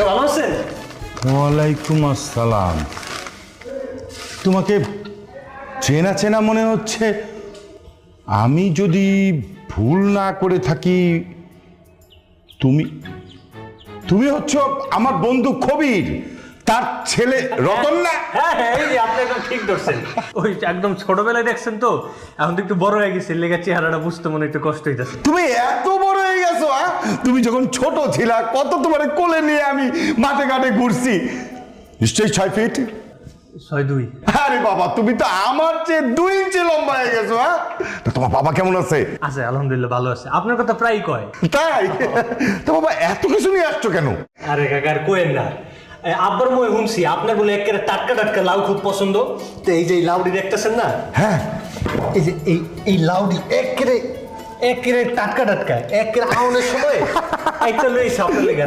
ভালো আছেন? ওয়ালাইকুম আসসালাম। তোমাকে চেনা চেনা মনে হচ্ছে। আমি যদি ভুল না করে থাকি, তুমি তুমি হচ্ছ আমার বন্ধু কবির, তার ছেলে রতন না? হ্যাঁ হ্যাঁ, এই যে আপনি একদম ঠিক ধরছেন। ওই একদম ছোটবেলায় দেখছেন তো, এখন তো একটু বড় হয়ে গেছে, লেগে চেহারাটা বুঝতে মনে একটু কষ্ট হইতেছে। তুমি এত বড় হয়ে গেছো? তুমি যখন ছোট ছিলা কত তোমার কোলে নিয়ে আমি মাঠে ঘাটে ঘুরছি। নিশ্চয়ই 6 ফিট। 6'2". আরে বাবা, তুমি তো আমার চেয়ে 2 ইঞ্চি লম্বা হয়ে গেছো। তা তোমার বাবা কেমন আছে? আছে আলহামদুলিল্লাহ, ভালো আছে। আপনার কথা প্রায় কয়। তাই? তো বাবা এত কিছু নিয়ে আসছো কেন? আরে কাকা আর কোয়েন না, আব্বার মুখে শুনছি আপনার বলে একেবারে টাটকা টাটকা লাউ খুব পছন্দ। তো এই যে এই লাউডি দেখতেছেন না, হ্যাঁ, এই যে এই লাউডি একেবারে টাটকা টাটকা, একেবারে আউনের সময় একটা লইছে আপনার লেগে।